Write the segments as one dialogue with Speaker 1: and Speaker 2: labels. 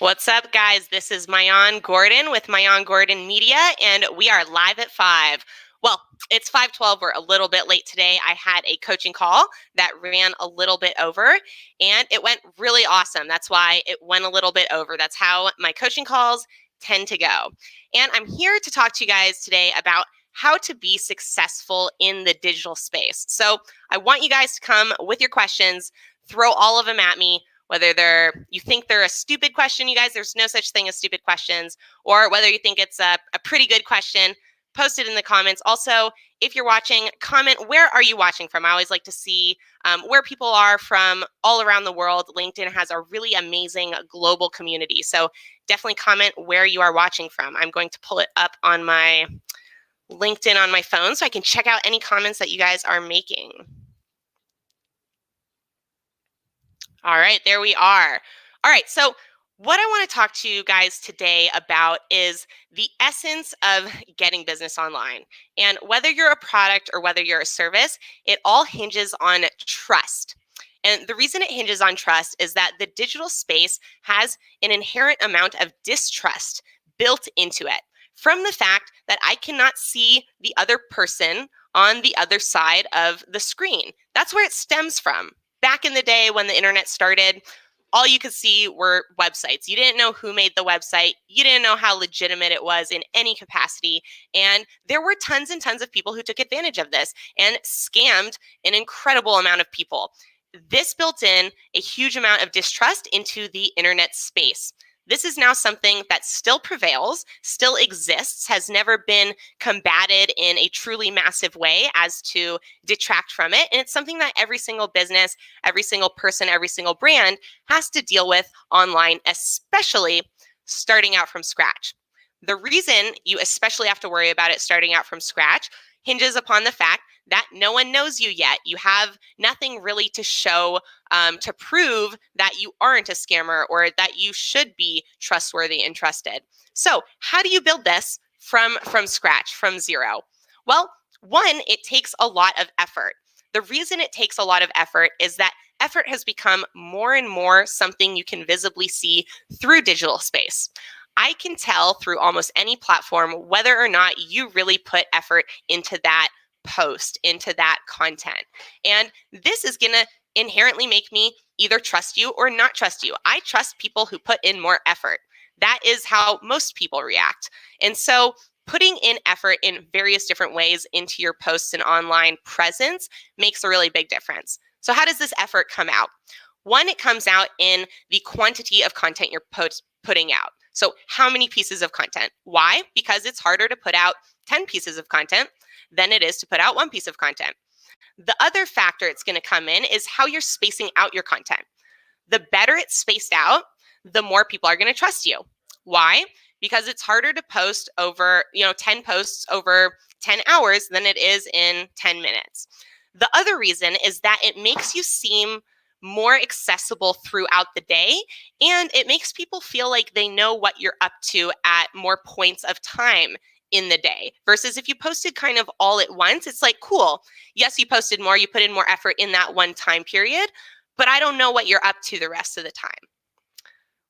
Speaker 1: What's up, guys? This is Mayan Gordon with Mayan Gordon Media, and we are live at 5. Well, it's 5:12. We're a little bit late today. I had a coaching call that ran a little bit over, and it went really awesome. That's why it went a little bit over. That's how my coaching calls tend to go. And I'm here to talk to you guys today about how to be successful in the digital space. So I want you guys to come with your questions, throw all of them at me. Whether you think they're a stupid question, you guys, there's no such thing as stupid questions, or whether you think it's a pretty good question, post it in the comments. Also, if you're watching, comment, where are you watching from? I always like to see where people are from all around the world. LinkedIn has a really amazing global community. So definitely comment where you are watching from. I'm going to pull it up on my LinkedIn on my phone so I can check out any comments that you guys are making. All right, there we are. All right, so what I want to talk to you guys today about is the essence of getting business online. And whether you're a product or whether you're a service, it all hinges on trust. And the reason it hinges on trust is that the digital space has an inherent amount of distrust built into it from the fact that I cannot see the other person on the other side of the screen. That's where it stems from. Back in the day when the internet started, all you could see were websites. You didn't know who made the website. You didn't know how legitimate it was in any capacity. And there were tons and tons of people who took advantage of this and scammed an incredible amount of people. This built in a huge amount of distrust into the internet space. This is now something that still prevails, still exists, has never been combated in a truly massive way as to detract from it. And it's something that every single business, every single person, every single brand has to deal with online, especially starting out from scratch. The reason you especially have to worry about it starting out from scratch hinges upon the fact that no one knows you yet. You have nothing really to show to prove that you aren't a scammer or that you should be trustworthy and trusted. So how do you build this from scratch, from zero? Well, one, it takes a lot of effort. The reason it takes a lot of effort is that effort has become more and more something you can visibly see through digital space. I can tell through almost any platform whether or not you really put effort into that post, into that content. And this is going to inherently make me either trust you or not trust you. I trust people who put in more effort. That is how most people react. And so putting in effort in various different ways into your posts and online presence makes a really big difference. So how does this effort come out? One, it comes out in the quantity of content you're putting out. So how many pieces of content? Why? Because it's harder to put out 10 pieces of content than it is to put out one piece of content. The other factor it's going to come in is how you're spacing out your content. The better it's spaced out, the more people are going to trust you. Why? Because it's harder to post over, 10 posts over 10 hours than it is in 10 minutes. The other reason is that it makes you seem more accessible throughout the day, and it makes people feel like they know what you're up to at more points of time in the day versus if you posted kind of all at once. It's like, cool, yes, you posted more, you put in more effort in that one time period, but I don't know what you're up to the rest of the time.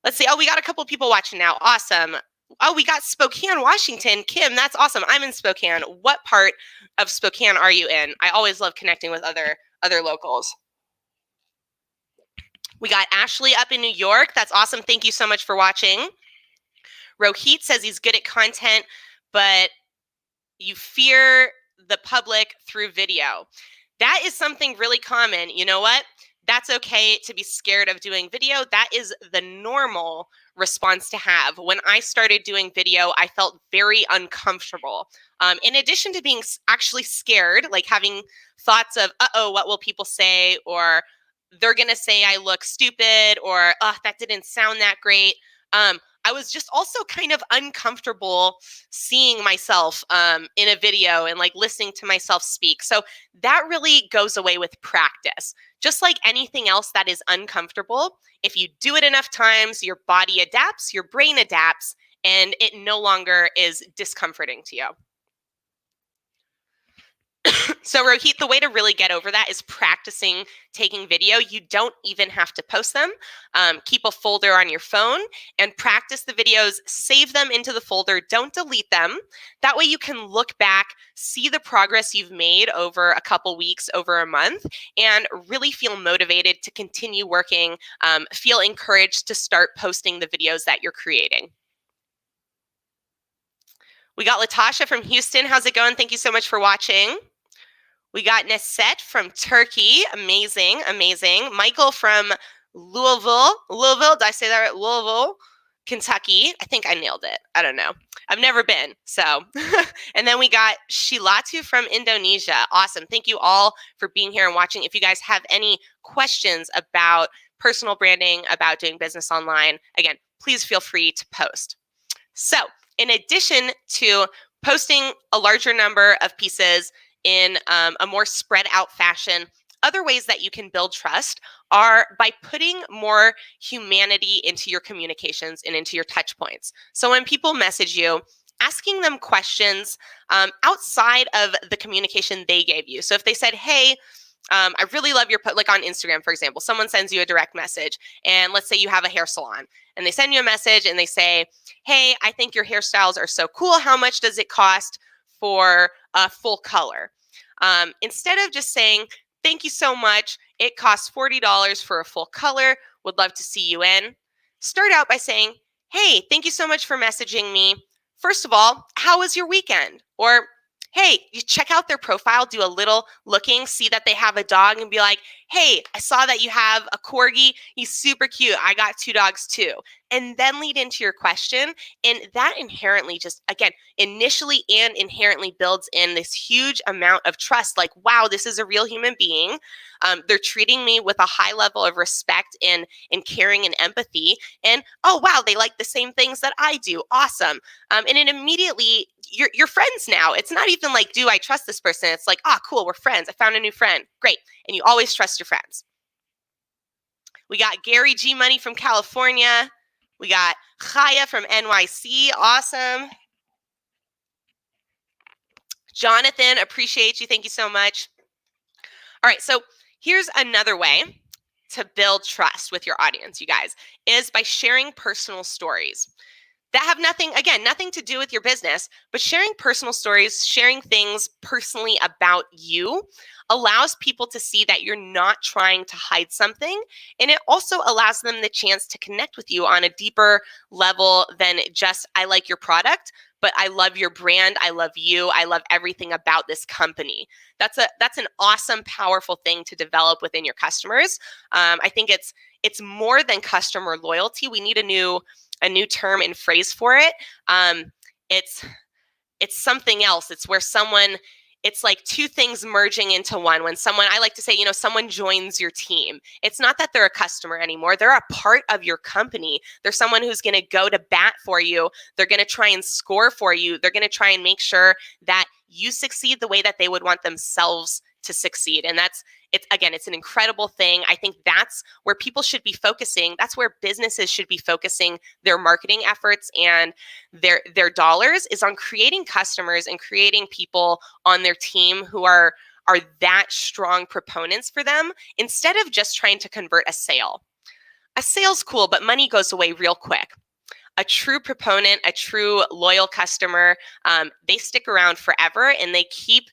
Speaker 1: Let's see. Oh, we got a couple people watching now. Awesome. Oh, we got Spokane, Washington. Kim, that's awesome. I'm in Spokane. What part of Spokane are you in? I always love connecting with other locals. We got Ashley up in New York. That's awesome. Thank you so much for watching. Rohit says he's good at content, but you fear the public through video. That is something really common. You know what? That's okay to be scared of doing video. That is the normal response to have. When I started doing video, I felt very uncomfortable. In addition to being actually scared, like having thoughts of, uh-oh, what will people say? Or they're going to say I look stupid, or that didn't sound that great. I was just also kind of uncomfortable seeing myself in a video and like listening to myself speak. So that really goes away with practice. Just like anything else that is uncomfortable, if you do it enough times, your body adapts, your brain adapts, and it no longer is discomforting to you. So Rohit, the way to really get over that is practicing taking video. You don't even have to post them. Keep a folder on your phone and practice the videos, save them into the folder, don't delete them. That way you can look back, see the progress you've made over a couple weeks, over a month, and really feel motivated to continue working, feel encouraged to start posting the videos that you're creating. We got Latasha from Houston. How's it going? Thank you so much for watching. We got Neset from Turkey. Amazing, amazing. Michael from Louisville. Did I say that right? Louisville, Kentucky. I think I nailed it. I don't know. I've never been, so. And then we got Shilatu from Indonesia. Awesome. Thank you all for being here and watching. If you guys have any questions about personal branding, about doing business online, again, please feel free to post. So, in addition to posting a larger number of pieces in a more spread out fashion, other ways that you can build trust are by putting more humanity into your communications and into your touch points. So when people message you, asking them questions outside of the communication they gave you. So if they said, hey, I really love your, like on Instagram, for example, someone sends you a direct message, and let's say you have a hair salon, and they send you a message and they say, hey, I think your hairstyles are so cool. How much does it cost for a full color? Instead of just saying, thank you so much, it costs $40 for a full color, would love to see you in. Start out by saying, hey, thank you so much for messaging me. First of all, how was your weekend? Or, hey, you check out their profile, do a little looking, see that they have a dog, and be like, hey, I saw that you have a corgi. He's super cute. I got 2 dogs too. And then lead into your question. And that inherently just, again, initially and inherently builds in this huge amount of trust. Like, wow, this is a real human being. They're treating me with a high level of respect and caring and empathy. And, oh, wow, they like the same things that I do. Awesome. And it immediately, you're friends now. It's not even like, do I trust this person? It's like, cool, we're friends. I found a new friend. Great. And you always trust your friends. We got Gary G Money from California. We got Chaya from NYC. Awesome. Jonathan, appreciate you. Thank you so much. All right, so here's another way to build trust with your audience, you guys, is by sharing personal stories that have nothing to do with your business, but sharing personal stories, sharing things personally about you allows people to see that you're not trying to hide something. And it also allows them the chance to connect with you on a deeper level than just, I like your product, but I love your brand. I love you. I love everything about this company. That's an awesome, powerful thing to develop within your customers. I think it's more than customer loyalty. We need a new term and phrase for it. It's something else. It's where it's like 2 things merging into one. When someone, I like to say, someone joins your team. It's not that they're a customer anymore. They're a part of your company. They're someone who's going to go to bat for you. They're going to try and score for you. They're going to try and make sure that you succeed the way that they would want themselves to succeed. And it's an incredible thing. I think that's where people should be focusing. That's where businesses should be focusing their marketing efforts and their dollars, is on creating customers and creating people on their team who are that strong proponents for them, instead of just trying to convert a sale. A sale's cool, but money goes away real quick. A true proponent, a true loyal customer, they stick around forever, and they keep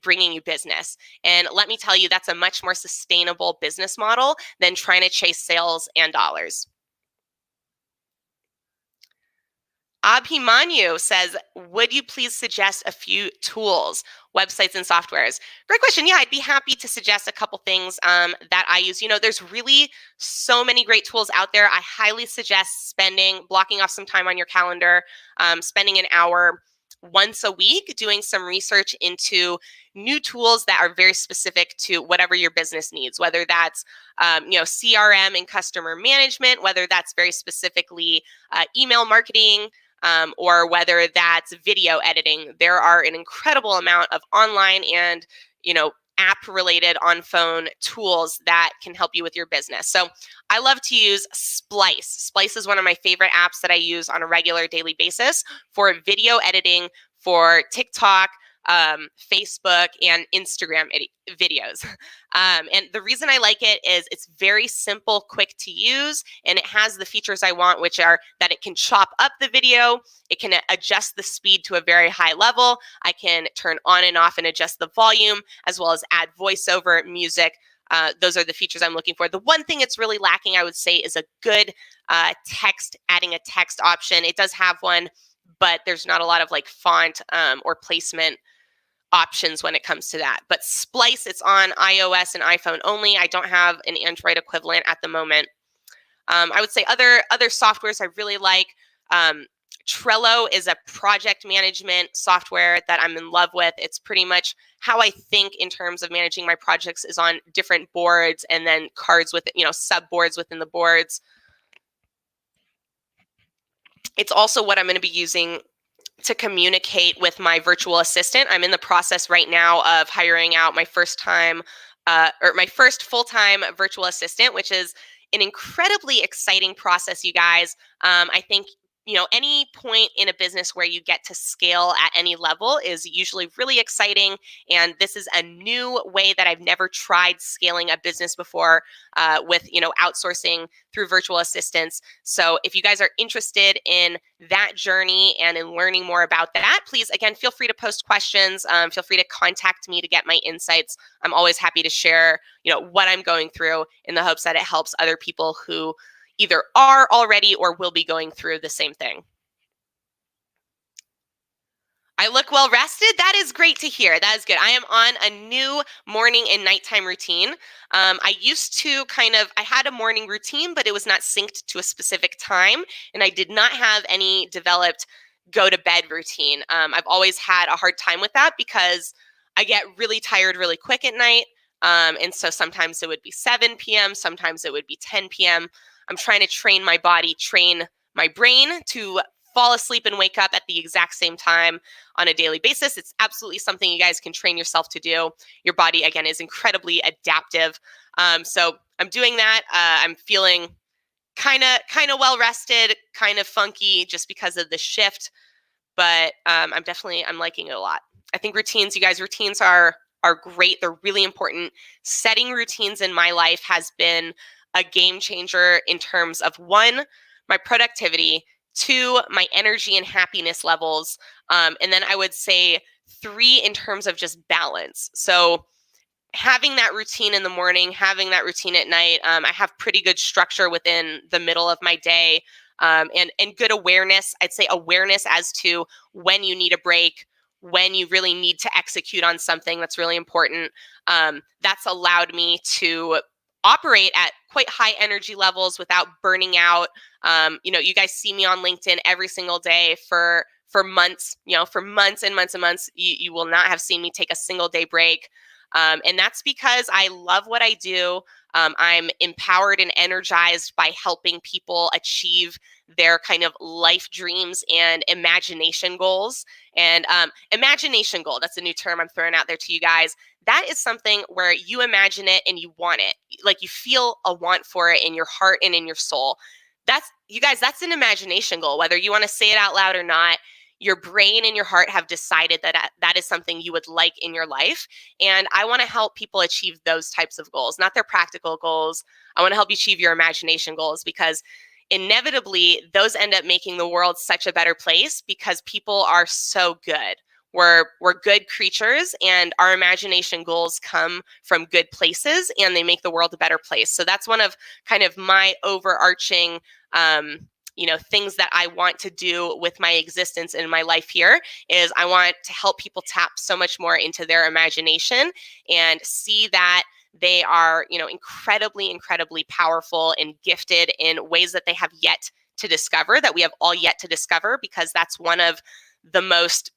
Speaker 1: bringing you business. And let me tell you, that's a much more sustainable business model than trying to chase sales and dollars. Abhimanyu says, would you please suggest a few tools, websites, and softwares? Great question. Yeah, I'd be happy to suggest a couple things that I use. There's really so many great tools out there. I highly suggest blocking off some time on your calendar, spending an hour once a week doing some research into new tools that are very specific to whatever your business needs, whether that's CRM and customer management, whether that's very specifically email marketing, or whether that's video editing. There are an incredible amount of online and app-related on-phone tools that can help you with your business. So I love to use Splice. Splice is one of my favorite apps that I use on a regular daily basis for video editing, for TikTok, Facebook, and Instagram videos. And the reason I like it is it's very simple, quick to use, and it has the features I want, which are that it can chop up the video, it can adjust the speed to a very high level, I can turn on and off and adjust the volume, as well as add voiceover, music. Those are the features I'm looking for. The one thing it's really lacking, I would say, is a good adding a text option. It does have one, but there's not a lot of like font or placement options when it comes to that. But Splice, it's on iOS and iPhone only. I don't have an Android equivalent at the moment. I would say other softwares I really like. Trello is a project management software that I'm in love with. It's pretty much how I think in terms of managing my projects is on different boards and then cards with, sub boards within the boards. It's also what I'm going to be using to communicate with my virtual assistant. I'm in the process right now of hiring out my first full-time virtual assistant, which is an incredibly exciting process, you guys. I think any point in a business where you get to scale at any level is usually really exciting. And this is a new way that I've never tried scaling a business before with, outsourcing through virtual assistants. So if you guys are interested in that journey and in learning more about that, please, again, feel free to post questions. Feel free to contact me to get my insights. I'm always happy to share, what I'm going through in the hopes that it helps other people who either are already or will be going through the same thing. I look well rested. That is great to hear. That is good. I am on a new morning and nighttime routine. I used to I had a morning routine, but it was not synced to a specific time. And I did not have any developed go to bed routine. I've always had a hard time with that because I get really tired really quick at night. And so sometimes it would be 7 p.m., sometimes it would be 10 p.m. I'm trying to train my body, train my brain to fall asleep and wake up at the exact same time on a daily basis. It's absolutely something you guys can train yourself to do. Your body, again, is incredibly adaptive. So I'm doing that. I'm feeling kind of well rested, kind of funky just because of the shift, but I'm liking it a lot. I think routines are great. They're really important. Setting routines in my life has been a game changer in terms of 1, my productivity, 2, my energy and happiness levels, and then I would say 3, in terms of just balance. So having that routine in the morning, having that routine at night, I have pretty good structure within the middle of my day, and good awareness. I'd say awareness as to when you need a break, when you really need to execute on something that's really important. That's allowed me to operate at quite high energy levels without burning out. You guys see me on LinkedIn every single day for months, for months and months and months. You will not have seen me take a single day break. And that's because I love what I do. I'm empowered and energized by helping people achieve their kind of life dreams and imagination goals. And imagination goal, that's a new term I'm throwing out there to you guys. That is something where you imagine it and you want it. Like you feel a want for it in your heart and in your soul. That's an imagination goal, whether you want to say it out loud or not. Your brain and your heart have decided that that is something you would like in your life. And I want to help people achieve those types of goals, not their practical goals. I want to help you achieve your imagination goals because inevitably those end up making the world such a better place because people are so good. We're good creatures and our imagination goals come from good places and they make the world a better place. So that's one of kind of my overarching things that I want to do with my existence in my life here is I want to help people tap so much more into their imagination and see that they are, incredibly, incredibly powerful and gifted in ways that they have yet to discover, that we have all yet to discover, because that's one of the most,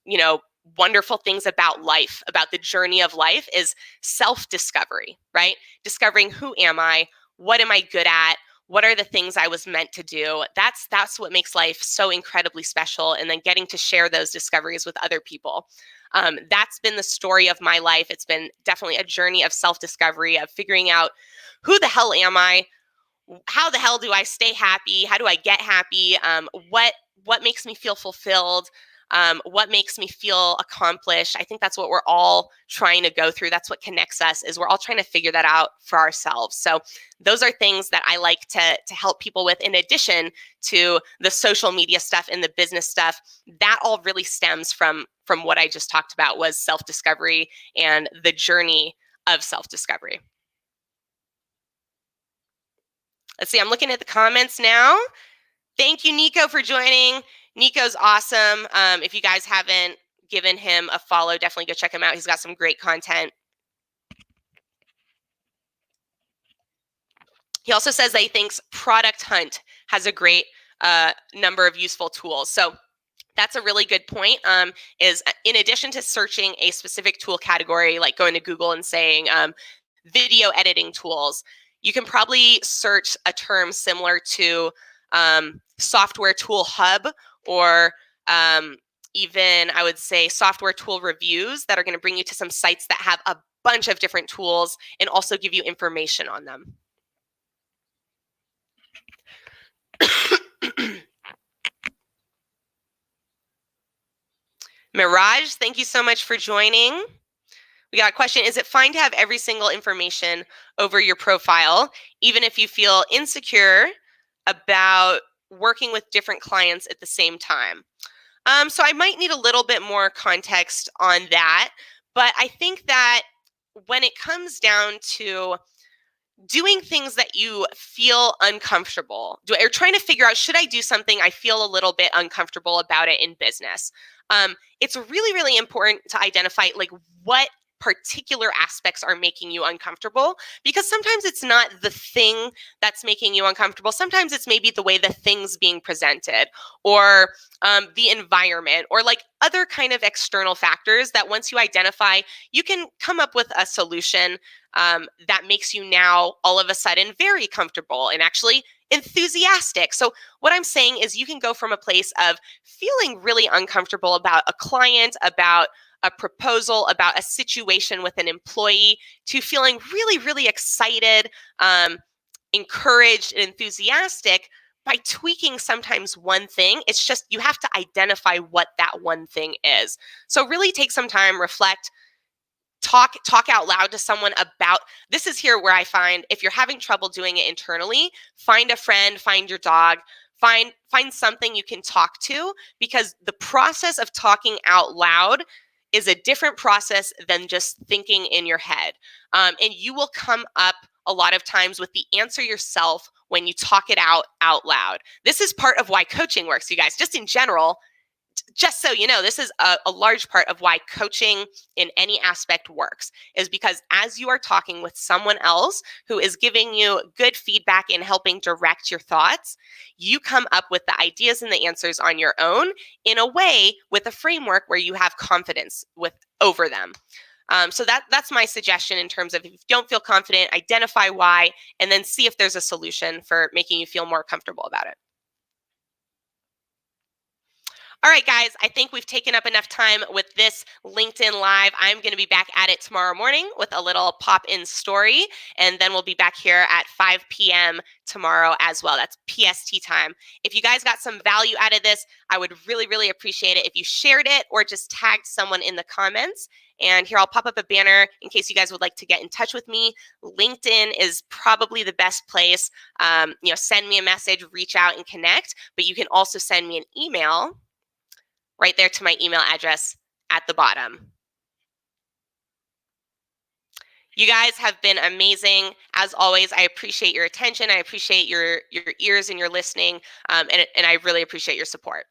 Speaker 1: wonderful things about life, about the journey of life is self-discovery, right? Discovering who am I? What am I good at? What are the things I was meant to do? That's what makes life so incredibly special. And then getting to share those discoveries with other people. That's been the story of my life. It's been definitely a journey of self-discovery, of figuring out who the hell am I? How the hell do I stay happy? How do I get happy? What makes me feel fulfilled? what makes me feel accomplished. I think that's what we're all trying to go through. That's what connects us, is we're all trying to figure that out for ourselves. So those are things that I like to help people with, in addition to the social media stuff and the business stuff. That all really stems from what I just talked about, was self-discovery and the journey of self-discovery. Let's see, I'm looking at the comments now. Thank you, Nico, for joining. Nico's awesome. If you guys haven't given him a follow, definitely go check him out. He's got some great content. He also says that he thinks Product Hunt has a great number of useful tools. So that's a really good point, is in addition to searching a specific tool category, like going to Google and saying video editing tools, you can probably search a term similar to software tool hub, or even, I would say, software tool reviews, that are going to bring you to some sites that have a bunch of different tools and also give you information on them. Miraj, thank you so much for joining. We got a question. Is it fine to have every single information over your profile, even if you feel insecure about working with different clients at the same time? So I might need a little bit more context on that. But I think that when it comes down to doing things that you feel uncomfortable, or trying to figure out, should I do something I feel a little bit uncomfortable about it in business? It's really, really important to identify like what particular aspects are making you uncomfortable, because sometimes it's not the thing that's making you uncomfortable. Sometimes it's maybe the way the thing's being presented, or the environment, or like other kind of external factors that once you identify, you can come up with a solution that makes you now all of a sudden very comfortable and actually enthusiastic. So what I'm saying is, you can go from a place of feeling really uncomfortable about a client, about a proposal, about a situation with an employee, to feeling really, really excited, encouraged, and enthusiastic by tweaking sometimes one thing. It's just, you have to identify what that one thing is. So really take some time, reflect, talk out loud to someone about this. Is here where I find, if you're having trouble doing it internally, find a friend, find your dog, find something you can talk to, because the process of talking out loud is a different process than just thinking in your head. And you will come up a lot of times with the answer yourself when you talk it out loud. This is part of why coaching works, you guys. Just in general, just so you know, this is a large part of why coaching in any aspect works, is because as you are talking with someone else who is giving you good feedback and helping direct your thoughts, you come up with the ideas and the answers on your own, in a way with a framework where you have confidence over them. So that's my suggestion, in terms of, if you don't feel confident, identify why, and then see if there's a solution for making you feel more comfortable about it. All right, guys, I think we've taken up enough time with this LinkedIn Live. I'm going to be back at it tomorrow morning with a little pop-in story, and then we'll be back here at 5 p.m. tomorrow as well. That's PST time. If you guys got some value out of this, I would really, really appreciate it if you shared it or just tagged someone in the comments. And here, I'll pop up a banner in case you guys would like to get in touch with me. LinkedIn is probably the best place. Send me a message, reach out and connect. But you can also send me an email right there to my email address at the bottom. You guys have been amazing. As always, I appreciate your attention. I appreciate your ears and your listening. And I really appreciate your support.